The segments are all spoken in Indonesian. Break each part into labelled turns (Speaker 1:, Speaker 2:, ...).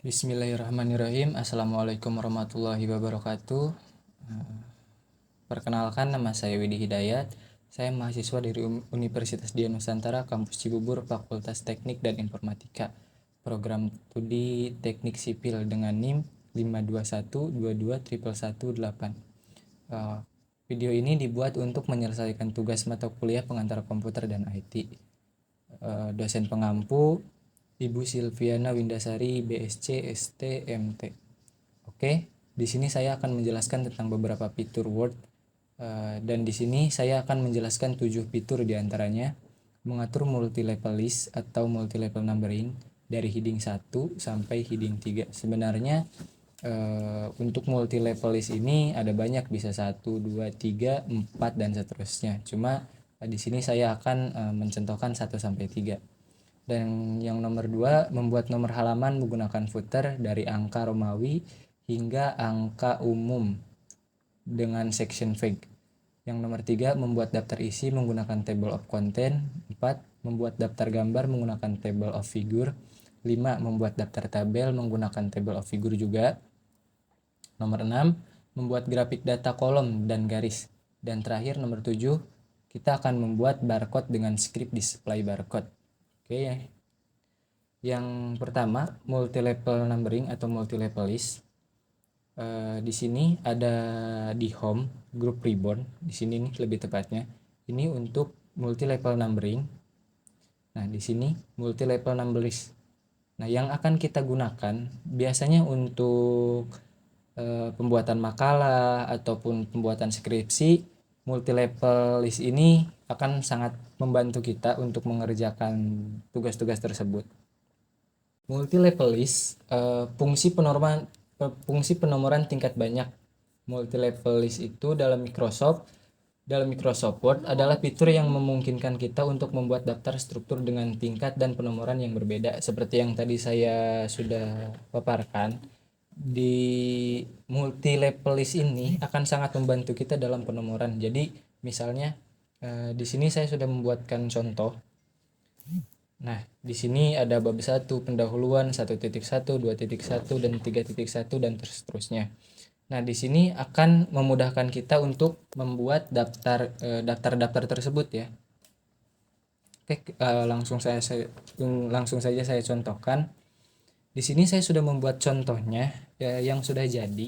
Speaker 1: Bismillahirrahmanirrahim. Assalamualaikum warahmatullahi wabarakatuh. Perkenalkan, nama saya Widi Hidayat. Saya mahasiswa dari Universitas Dian Nusantara, Kampus Cibubur, Fakultas Teknik dan Informatika. Program studi Teknik Sipil dengan NIM 521221118. Video ini dibuat untuk menyelesaikan tugas mata kuliah pengantar komputer dan IT. Dosen pengampu Ibu Silviana Windasari, BSc, ST, MT. Oke, di sini saya akan menjelaskan tentang beberapa fitur Word, dan di sini saya akan menjelaskan 7 fitur diantaranya: mengatur multi-level list atau multi-level numbering dari heading 1 sampai heading 3. Sebenarnya untuk multi-level list ini ada banyak, bisa 1, 2, 3, 4 dan seterusnya. Cuma di sini saya akan mencontohkan 1 sampai 3. Dan yang nomor 2, membuat nomor halaman menggunakan footer dari angka Romawi hingga angka umum dengan section fig. Yang nomor 3, membuat daftar isi menggunakan table of content. 4, membuat daftar gambar menggunakan table of figure. 5, membuat daftar tabel menggunakan table of figure juga. Nomor 6, membuat grafik data kolom dan garis. Dan terakhir nomor 7, kita akan membuat barcode dengan script display barcode. Oke. Yang pertama, multi-level numbering atau multi-level list. Di sini ada di home group ribbon. Di sini nih lebih tepatnya. Ini untuk multi-level numbering. Nah, di sini multi-level number list. Nah, yang akan kita gunakan biasanya untuk pembuatan makalah ataupun pembuatan skripsi, multi-level list ini akan sangat membantu kita untuk mengerjakan tugas-tugas tersebut. Multi-level list, fungsi penomoran tingkat banyak. Multi-level list itu dalam Microsoft Word adalah fitur yang memungkinkan kita untuk membuat daftar struktur dengan tingkat dan penomoran yang berbeda. Seperti yang tadi saya sudah paparkan, di multi-level list ini akan sangat membantu kita dalam penomoran. Jadi misalnya di sini saya sudah membuatkan contoh. Nah, di sini ada bab 1 pendahuluan 1.1, 2.1 dan 3.1 dan seterusnya. Nah, di sini akan memudahkan kita untuk membuat daftar-daftar tersebut ya. Oke, langsung saja saya contohkan. Di sini saya sudah membuat contohnya ya, yang sudah jadi.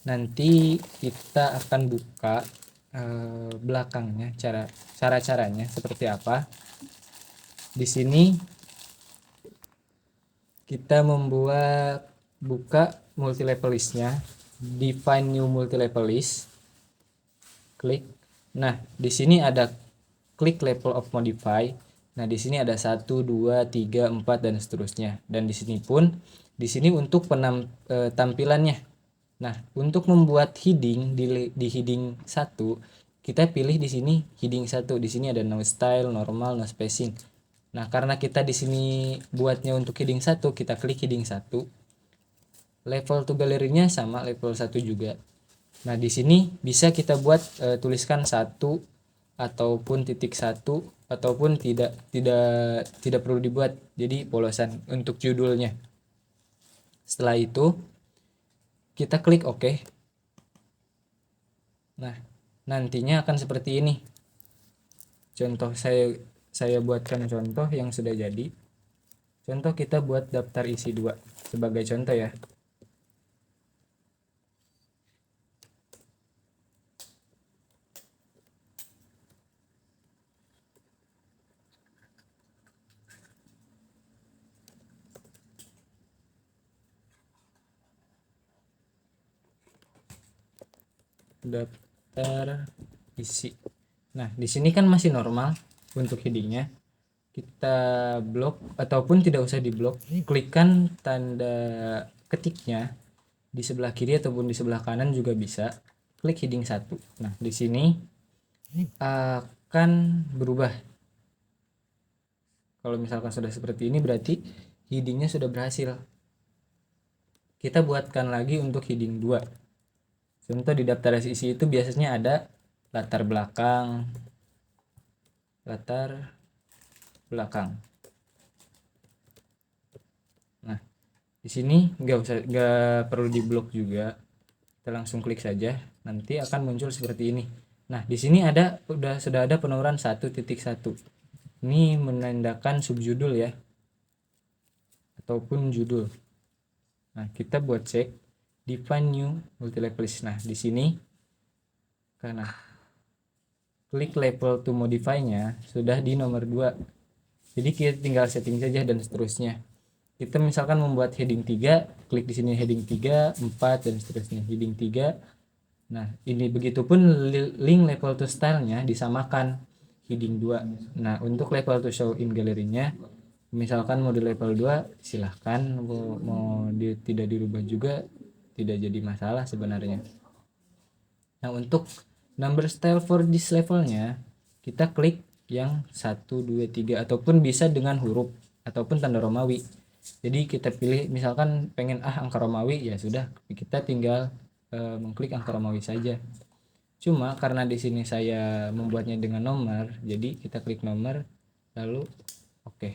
Speaker 1: Nanti kita akan buka belakangnya, cara-caranya seperti apa. Di sini kita buka multi level listnya, define new multi level list, klik. Nah, di sini ada klik level of modify. Nah, di sini ada 1, 2, 3, 4 dan seterusnya. Dan di sini untuk tampilannya. Nah, untuk membuat heading di heading 1, kita pilih di sini heading 1. Di sini ada no style, normal, no spacing. Nah, karena kita di sini buatnya untuk heading 1, kita klik heading 1. Level to galerinya sama level 1 juga. Nah, di sini bisa kita buat tuliskan 1 ataupun titik 1 ataupun tidak perlu dibuat. Jadi polosan untuk judulnya. Setelah itu kita klik OK. Nah, nantinya akan seperti ini. Contoh saya buatkan contoh yang sudah jadi. Contoh kita buat daftar isi 2 sebagai contoh ya. Daftar isi. Nah, di sini kan masih normal untuk headingnya. Kita blok ataupun tidak usah diblok, klikkan tanda ketiknya di sebelah kiri ataupun di sebelah kanan juga bisa. Klik heading 1. Nah, di sini akan berubah. Kalau misalkan sudah seperti ini berarti headingnya sudah berhasil. Kita buatkan lagi untuk heading 2. Contoh di daftar isi itu biasanya ada latar belakang. Nah, di sini nggak perlu diblok juga, kita langsung klik saja, nanti akan muncul seperti ini. Nah di sini sudah ada penurunan 1.1. Ini menandakan subjudul ya, ataupun judul. Nah kita buat cek define new multi-level list. Nah di sini karena klik level to modify-nya sudah di nomor 2, jadi kita tinggal setting saja dan seterusnya. Kita misalkan membuat heading 3, klik di sini heading 3, 4 dan seterusnya, heading 3. Nah ini begitupun link level to style-nya disamakan heading 2. Nah untuk level to show in gallery-nya misalkan mau di level 2 silahkan, mau tidak dirubah juga tidak jadi masalah sebenarnya. Nah untuk number style for this levelnya kita klik yang 1, 2, 3 ataupun bisa dengan huruf ataupun tanda Romawi. Jadi kita pilih misalkan pengen angka Romawi, ya sudah kita tinggal mengklik angka Romawi saja. Cuma karena di sini saya membuatnya dengan nomor, jadi kita klik nomor lalu oke.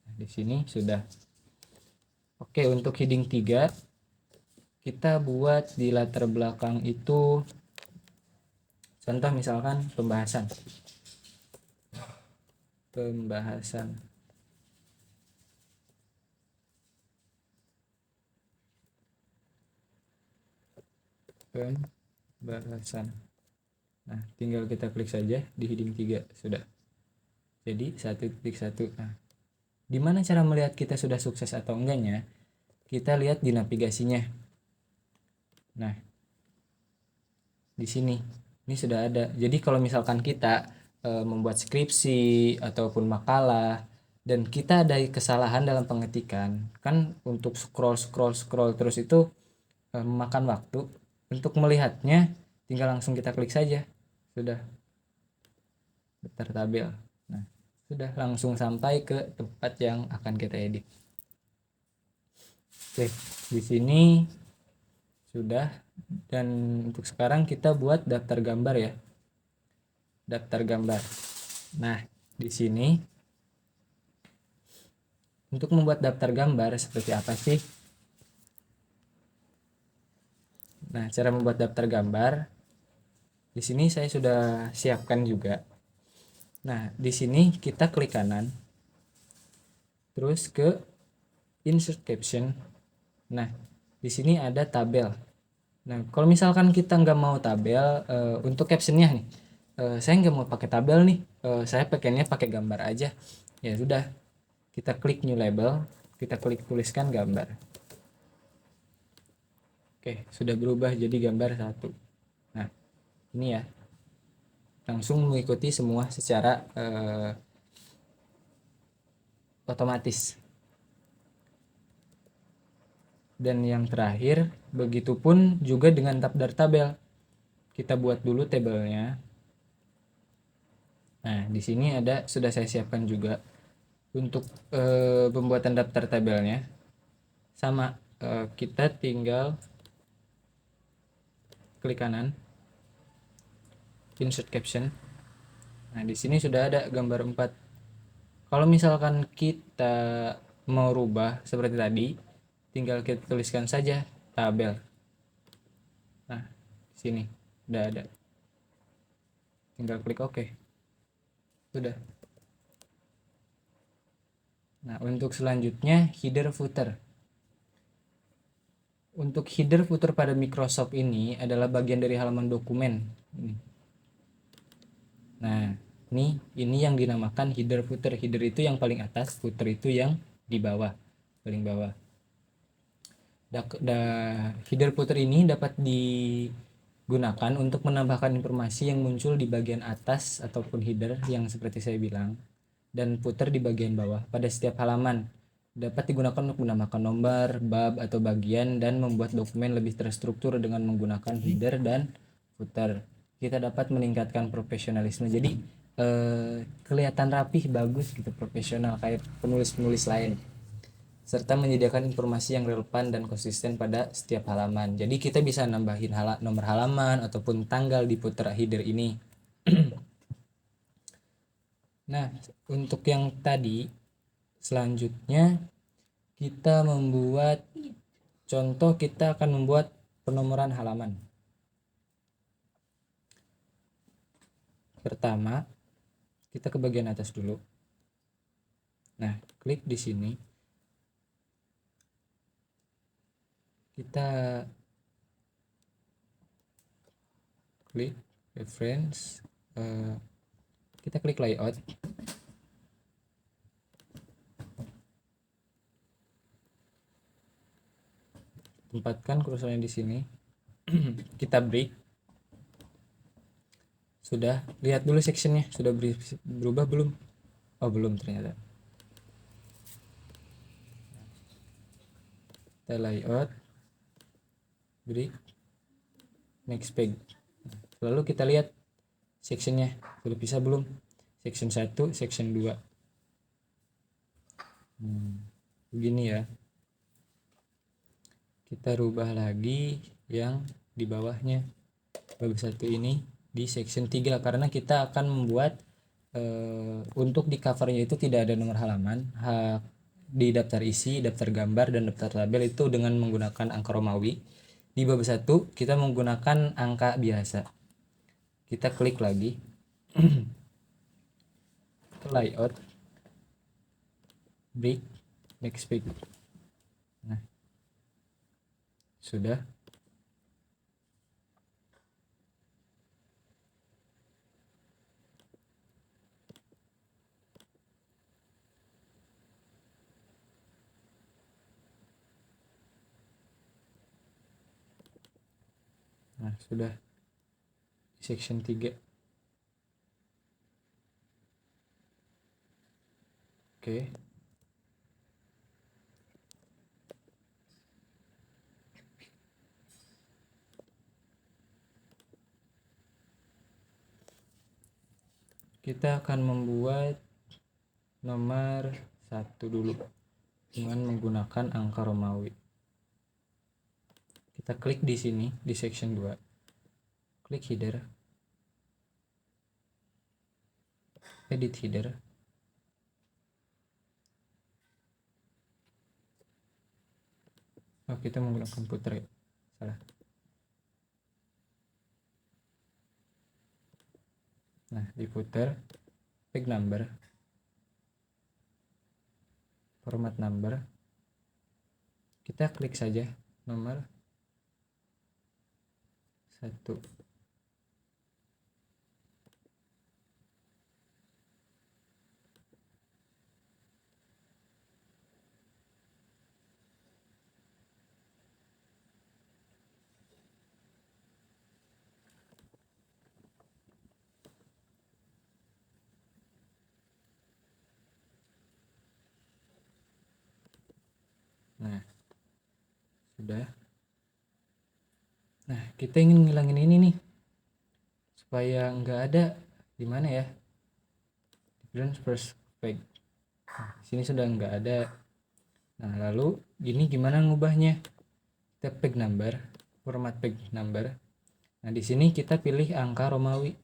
Speaker 1: Nah, di sini sudah. Oke, untuk heading 3 kita buat di latar belakang itu contoh misalkan pembahasan. Nah tinggal kita klik saja di heading 3 sudah jadi 1.1. Nah gimana cara melihat kita sudah sukses atau enggaknya? Kita lihat di navigasinya. Nah di sini ini sudah ada. Jadi kalau misalkan kita membuat skripsi ataupun makalah dan kita ada kesalahan dalam pengetikan, kan untuk scroll terus itu memakan waktu. Untuk melihatnya tinggal langsung kita klik saja, sudah daftar tabel. Nah sudah langsung sampai ke tempat yang akan kita edit. Oke, di sini sudah. Dan untuk sekarang kita buat daftar gambar ya, daftar gambar. Nah di sini untuk membuat daftar gambar seperti apa sih? Nah, cara membuat daftar gambar di sini saya sudah siapkan juga. Nah, di sini kita klik kanan, terus ke insert caption. Nah, di sini ada tabel. Nah, kalau misalkan kita nggak mau tabel untuk captionnya nih, saya nggak mau pakai tabel nih, saya pengennya pakai gambar aja. Ya sudah, kita klik new label, kita klik tuliskan gambar. Oke, sudah berubah jadi gambar 1. Nah, ini ya. Langsung mengikuti semua secara otomatis. Dan yang terakhir, begitupun juga dengan daftar tabel. Kita buat dulu tabelnya. Nah, di sini sudah saya siapkan juga untuk pembuatan daftar tabelnya. Sama, kita tinggal klik kanan, insert caption. Nah di sini sudah ada gambar 4. Kalau misalkan kita mau rubah seperti tadi, tinggal kita tuliskan saja tabel. Nah di sini udah ada, tinggal klik OK, sudah. Nah untuk selanjutnya header footer. Untuk header footer pada Microsoft ini adalah bagian dari halaman dokumen. Nah, ini yang dinamakan header footer. Header itu yang paling atas, footer itu yang di bawah, paling bawah. Header footer ini dapat digunakan untuk menambahkan informasi yang muncul di bagian atas ataupun header yang seperti saya bilang, dan footer di bagian bawah pada setiap halaman. Dapat digunakan untuk menambahkan nomor, bab, atau bagian dan membuat dokumen lebih terstruktur dengan menggunakan header dan footer. Kita dapat meningkatkan profesionalisme. Jadi kelihatan rapih, bagus gitu, profesional kayak penulis-penulis lain. Serta menyediakan informasi yang relevan dan konsisten pada setiap halaman. Jadi kita bisa nambahin nomor halaman ataupun tanggal di footer header ini. Nah, untuk yang tadi selanjutnya kita membuat Contoh, kita akan membuat penomoran halaman. Pertama, kita ke bagian atas dulu. Nah, klik di sini. Kita klik reference, kita klik layout. Tempatkan kursornya di sini. Kita break. Sudah, lihat dulu sectionnya sudah berubah belum? Oh, belum ternyata. Kita layout, break, next page. Lalu kita lihat sectionnya sudah bisa belum? Section 1, section 2. Begini ya. Kita rubah lagi yang di bawahnya, bab 1 ini di section 3, karena kita akan membuat untuk di covernya itu tidak ada nomor halaman. Di daftar isi, daftar gambar, dan daftar tabel itu dengan menggunakan angka Romawi. Di bab 1 kita menggunakan angka biasa. Kita klik lagi ke layout, break, next page. Nah, sudah. Nah, sudah section 3. Oke. Kita akan membuat nomor 1 dulu dengan menggunakan angka Romawi. Kita klik di sini di section 2. Klik header. Edit header. Oh, kita menggunakan puter ya. Salah. Nah, di footer, page number, format number, kita klik saja nomor 1. Nah, sudah. Nah, kita ingin ngilangin ini nih supaya nggak ada. Gimana ya? Different first page. Nah, sini sudah nggak ada. Nah, lalu gini gimana ngubahnya? Kita page number, format page number. Nah, di sini kita pilih angka Romawi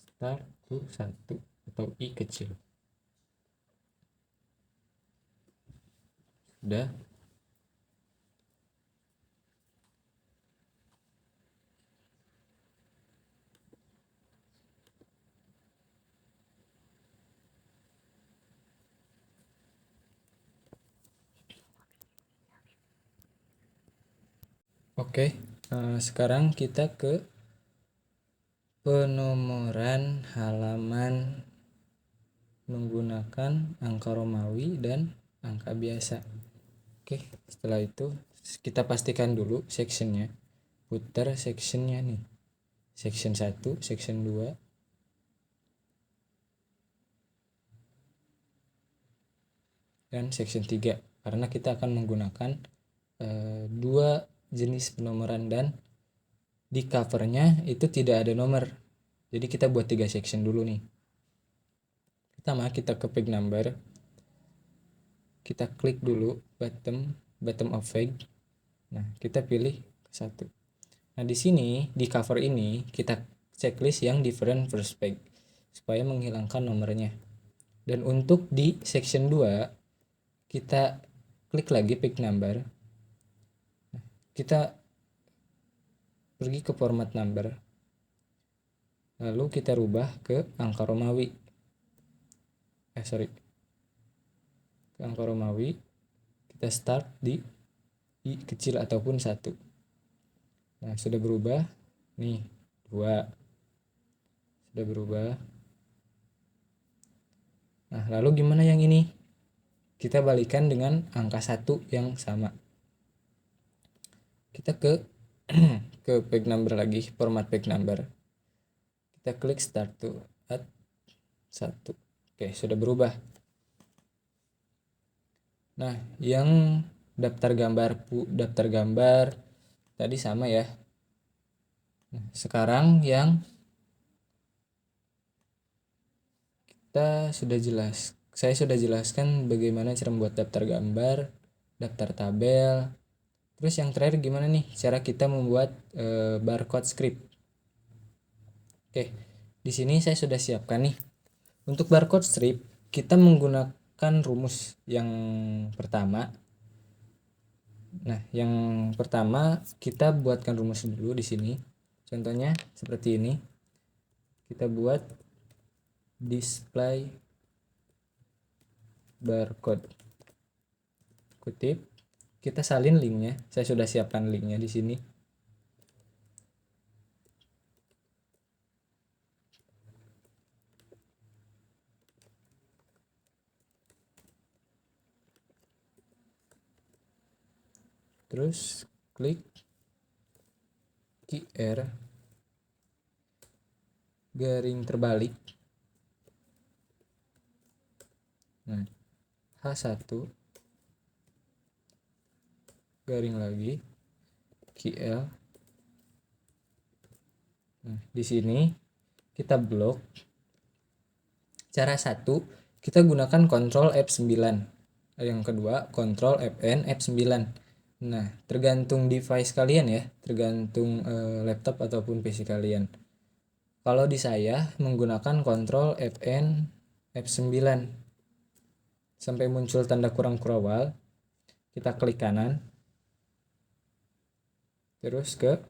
Speaker 1: start to 1 atau I kecil. Sudah. Oke, sekarang kita ke penomoran halaman menggunakan angka Romawi dan angka biasa. Oke, setelah itu kita pastikan dulu sectionnya. Putar sectionnya nih. Section 1, section 2. Dan section 3, karena kita akan menggunakan dua jenis penomoran dan di covernya itu tidak ada nomor. Jadi kita buat 3 section dulu nih. Pertama, kita ke page number. Kita klik dulu bottom of page. Nah, kita pilih 1. Nah, di sini di cover ini kita checklist yang different first page supaya menghilangkan nomornya. Dan untuk di section 2 kita klik lagi pick number. Kita pergi ke format number, lalu kita rubah ke angka Romawi. Ke angka Romawi. Kita start di I kecil ataupun 1. Nah, sudah berubah. Nih, 2. Sudah berubah. Nah, lalu gimana yang ini? Kita balikan dengan angka 1 yang sama. Kita ke ke page number lagi, format page number. Kita klik start to add 1. Oke, sudah berubah. Nah, yang daftar gambar tadi sama ya. Nah, sekarang yang saya sudah jelaskan bagaimana cara membuat daftar gambar, daftar tabel. Terus yang terakhir gimana nih cara kita membuat barcode script. Oke, di sini saya sudah siapkan nih. Untuk barcode script kita menggunakan rumus yang pertama. Nah, yang pertama kita buatkan rumus dulu di sini. Contohnya seperti ini. Kita buat display barcode. Kutip. Kita salin linknya. Saya sudah siapkan linknya di sini. Terus klik QR garing terbalik. Nah, H1 garing lagi QL. Nah, di sini kita blok. Cara 1 kita gunakan Ctrl F9. Yang kedua Ctrl Fn F9. Nah, tergantung device kalian ya, tergantung laptop ataupun PC kalian. Kalau di saya menggunakan Ctrl Fn F9 sampai muncul tanda kurang kurawal. Kita klik kanan, terus ke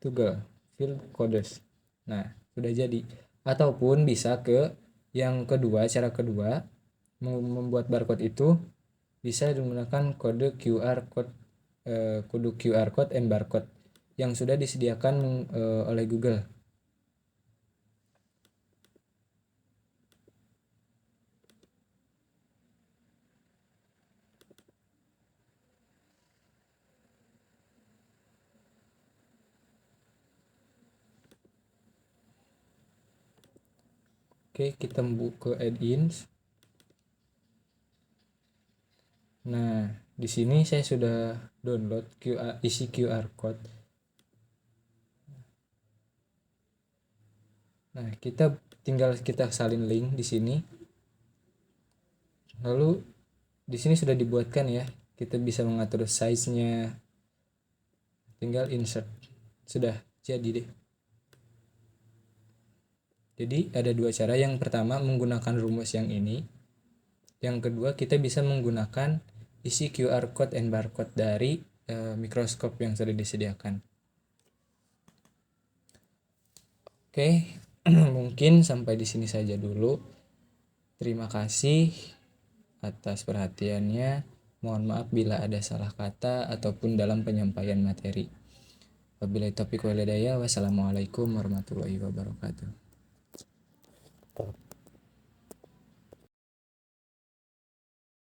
Speaker 1: toggle fill codes. Nah, sudah jadi. Ataupun bisa ke yang kedua, cara kedua membuat barcode itu bisa menggunakan kode QR code and barcode yang sudah disediakan oleh Google. Oke, kita buka add-ins. Nah, di sini saya sudah download isi QR code. Nah, tinggal kita salin link di sini. Lalu di sini sudah dibuatkan ya. Kita bisa mengatur size-nya. Tinggal insert. Sudah jadi deh. Jadi ada dua cara. Yang pertama menggunakan rumus yang ini. Yang kedua kita bisa menggunakan isi QR code and barcode dari Microscope yang sudah disediakan. Oke, mungkin sampai di sini saja dulu. Terima kasih atas perhatiannya. Mohon maaf bila ada salah kata ataupun dalam penyampaian materi. Wabillahi taufiq wal hidayah. Wassalamualaikum warahmatullahi wabarakatuh.